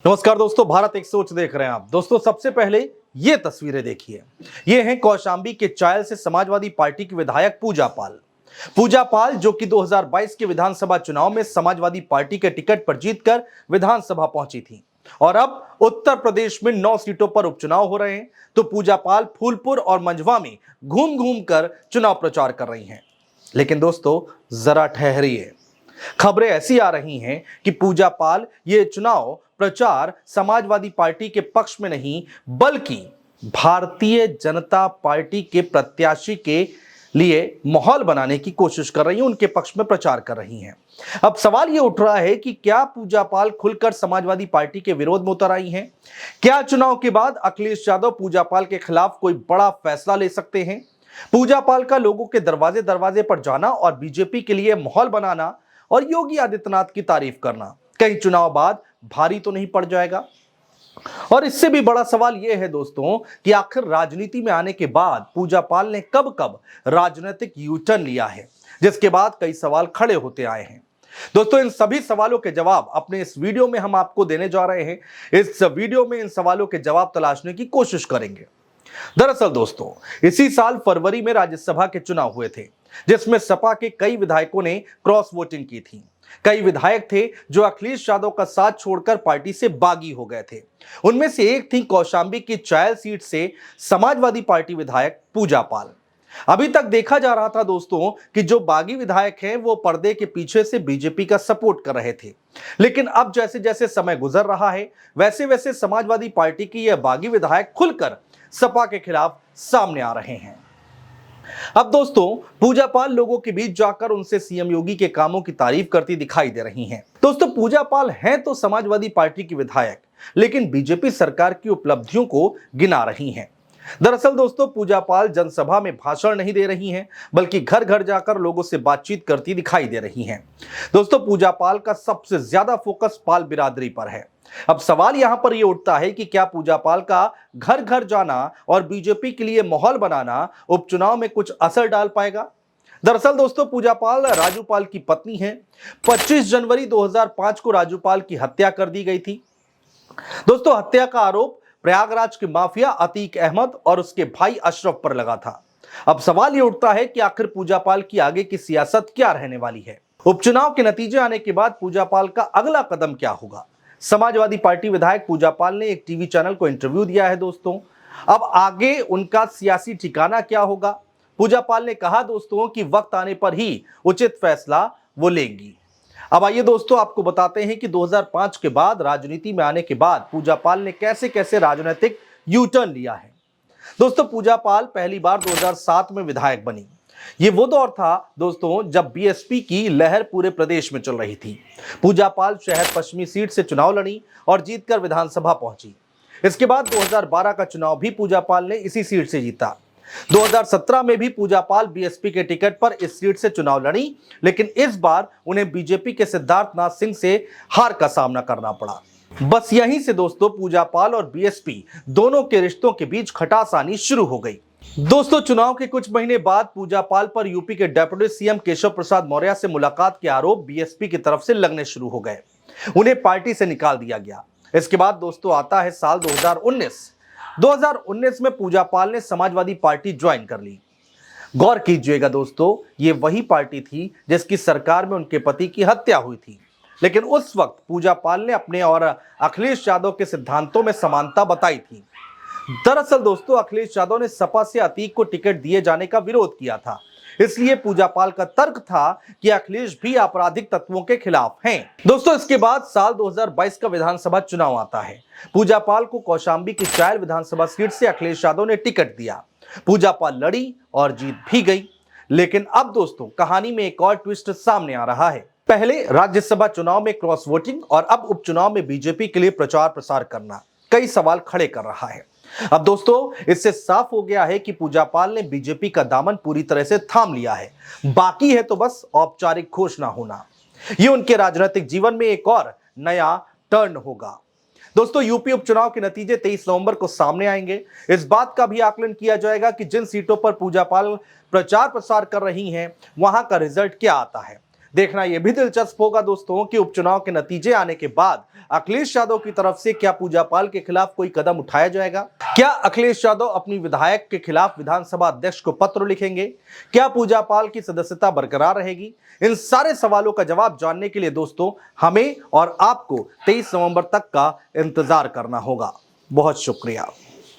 नमस्कार दोस्तों, भारत एक सोच देख रहे हैं आप। दोस्तों, सबसे पहले ये तस्वीरें देखिए। ये हैं कौशांबी के चायल से समाजवादी पार्टी की विधायक पूजा पाल। पूजा पाल जो कि 2022 के विधानसभा चुनाव में समाजवादी पार्टी के टिकट पर जीतकर विधानसभा पहुंची थी और अब उत्तर प्रदेश में 9 सीटों पर उपचुनाव हो रहे हैं। तो पूजा पाल फूलपुर और मंझवा में घूम घूम कर चुनाव प्रचार कर रही हैं। लेकिन दोस्तों, जरा ठहरिए। खबरें ऐसी आ रही हैं कि पूजा पाल ये चुनाव प्रचार समाजवादी पार्टी के पक्ष में नहीं बल्कि भारतीय जनता पार्टी के प्रत्याशी के लिए माहौल बनाने की कोशिश कर रही हैं, उनके पक्ष में प्रचार कर रही हैं। अब सवाल ये उठ रहा है कि क्या पूजा पाल खुलकर समाजवादी पार्टी के विरोध में उतर आई हैं? क्या चुनाव के बाद अखिलेश यादव पूजा पाल के खिलाफ कोई बड़ा फैसला ले सकते हैं? पूजा पाल का लोगों के दरवाजे दरवाजे पर जाना और बीजेपी के लिए माहौल बनाना और योगी आदित्यनाथ की तारीफ करना कहीं चुनाव बाद भारी तो नहीं पड़ जाएगा? और इससे भी बड़ा सवाल यह है दोस्तों कि आखिर राजनीति में आने के बाद पूजा पाल ने कब कब राजनीतिक यू टर्न लिया है, जिसके बाद कई सवाल खड़े होते आए हैं। दोस्तों, इन सभी सवालों के जवाब अपने इस वीडियो में हम आपको देने जा रहे हैं। इस वीडियो में इन सवालों के जवाब तलाशने की कोशिश करेंगे। दरअसल दोस्तों, इसी साल फरवरी में राज्यसभा के चुनाव हुए थे, जिसमें सपा के कई विधायकों ने क्रॉस वोटिंग की थी। कई विधायक थे जो अखिलेश यादव का साथ छोड़कर पार्टी से बागी हो गए थे। उनमें से एक थी कौशांबी की चायल सीट से समाजवादी पार्टी विधायक पूजा पाल। अभी तक देखा जा रहा था दोस्तों कि जो बागी विधायक हैं वो पर्दे के पीछे से बीजेपी का सपोर्ट कर रहे थे, लेकिन अब जैसे जैसे समय गुजर रहा है वैसे वैसे समाजवादी पार्टी की यह बागी विधायक खुलकर सपा के खिलाफ सामने आ रहे हैं। अब दोस्तों, पूजा पाल लोगों के बीच जाकर उनसे सीएम योगी के कामों की तारीफ करती दिखाई दे रही हैं। दोस्तों, पूजा पाल हैं तो समाजवादी पार्टी की विधायक, लेकिन बीजेपी सरकार की उपलब्धियों को गिना रही हैं। दरअसल दोस्तों, पूजा पाल जनसभा में भाषण नहीं दे रही हैं, बल्कि घर घर जाकर लोगों से बातचीत करती दिखाई दे रही हैं। दोस्तों, पूजा पाल का सबसे ज्यादा फोकस पाल बिरादरी पर है। अब सवाल यहां पर यह उठता है कि क्या पूजा पाल का घर घर जाना और बीजेपी के लिए माहौल बनाना उपचुनाव में कुछ असर डाल पाएगा? दरअसल दोस्तों, पूजा पाल राजू पाल की पत्नी हैं। 25 जनवरी 2005 को राजू पाल की हत्या कर दी गई थी। दोस्तों, हत्या का आरोप प्रयागराज के माफिया अतीक अहमद और उसके भाई अशरफ पर लगा था। अब सवाल यह उठता है कि आखिर पूजा पाल की आगे की सियासत क्या रहने वाली है? उपचुनाव के नतीजे आने के बाद पूजा पाल का अगला कदम क्या होगा? समाजवादी पार्टी विधायक पूजा पाल ने एक टीवी चैनल को इंटरव्यू दिया है दोस्तों। अब आगे उनका सियासी ठिकाना क्या होगा? पूजा पाल ने कहा दोस्तों कि वक्त आने पर ही उचित फैसला वो लेंगी। अब आइए दोस्तों, आपको बताते हैं कि 2005 के बाद राजनीति में आने के बाद पूजा पाल ने कैसे कैसे राजनीतिक यू टर्न लिया है। दोस्तों, पूजा पाल पहली बार 2007 में विधायक बनी। ये वो दौर था दोस्तों जब बीएसपी की लहर पूरे प्रदेश में चल रही थी। पूजा पाल शहर पश्चिमी सीट से चुनाव लड़ी और जीतकर विधानसभा पहुंची। इसके बाद 2012 का चुनाव भी पूजा पाल ने इसी सीट से जीता। 2017 में भी पूजा पाल बीएसपी के टिकट पर इस सीट से चुनाव लड़ी, लेकिन इस बार उन्हें बीजेपी के सिद्धार्थनाथ सिंह से हार का सामना करना पड़ा। बस यहीं से दोस्तों पूजा पाल और बीएसपी दोनों के रिश्तों के बीच खटास आनी शुरू हो गई। दोस्तों, चुनाव के कुछ महीने बाद पूजा पाल पर यूपी के डिप्टी सीएम केशव प्रसाद मौर्य से मुलाकात के आरोप बीएसपी की तरफ से लगने शुरू हो गए। उन्हें पार्टी से निकाल दिया गया। इसके बाद दोस्तों आता है साल 2019 में पूजा पाल ने समाजवादी पार्टी ज्वाइन कर ली। गौर कीजिएगा दोस्तों, ये वही पार्टी थी जिसकी सरकार में उनके पति की हत्या हुई थी, लेकिन उस वक्त पूजा पाल ने अपने और अखिलेश यादव के सिद्धांतों में समानता बताई थी। दरअसल दोस्तों, अखिलेश यादव ने सपा से अतीक को टिकट दिए जाने का विरोध किया था, इसलिए पूजा पाल का तर्क था कि अखिलेश भी आपराधिक तत्वों के खिलाफ हैं। दोस्तों, इसके बाद साल 2022 का विधानसभा चुनाव आता है। पूजा पाल को कौशांबी की चायल विधानसभा सीट से अखिलेश यादव ने टिकट दिया। पूजा पाल लड़ी और जीत भी गई। लेकिन अब दोस्तों, कहानी में एक और ट्विस्ट सामने आ रहा है। पहले राज्यसभा चुनाव में क्रॉस वोटिंग और अब उपचुनाव में बीजेपी के लिए प्रचार प्रसार करना कई सवाल खड़े कर रहा है। अब दोस्तों, इससे साफ हो गया है कि पूजा पाल ने बीजेपी का दामन पूरी तरह से थाम लिया है। बाकी है तो बस औपचारिक घोषणा होना। ये उनके राजनीतिक जीवन में एक और नया टर्न होगा। दोस्तों, यूपी उपचुनाव के नतीजे 23 नवंबर को सामने आएंगे। इस बात का भी आकलन किया जाएगा कि जिन सीटों पर पूजा पाल प्रचार प्रसार कर रही हैं, वहां का रिजल्ट क्या आता है। देखना यह भी दिलचस्प होगा दोस्तों कि उपचुनाव के नतीजे आने के बाद अखिलेश यादव की तरफ से क्या पूजा पाल के खिलाफ कोई कदम उठाया जाएगा। क्या अखिलेश यादव अपनी विधायक के खिलाफ विधानसभा अध्यक्ष को पत्र लिखेंगे? क्या पूजा पाल की सदस्यता बरकरार रहेगी? इन सारे सवालों का जवाब जानने के लिए दोस्तों हमें और आपको 23 नवंबर तक का इंतजार करना होगा। बहुत शुक्रिया।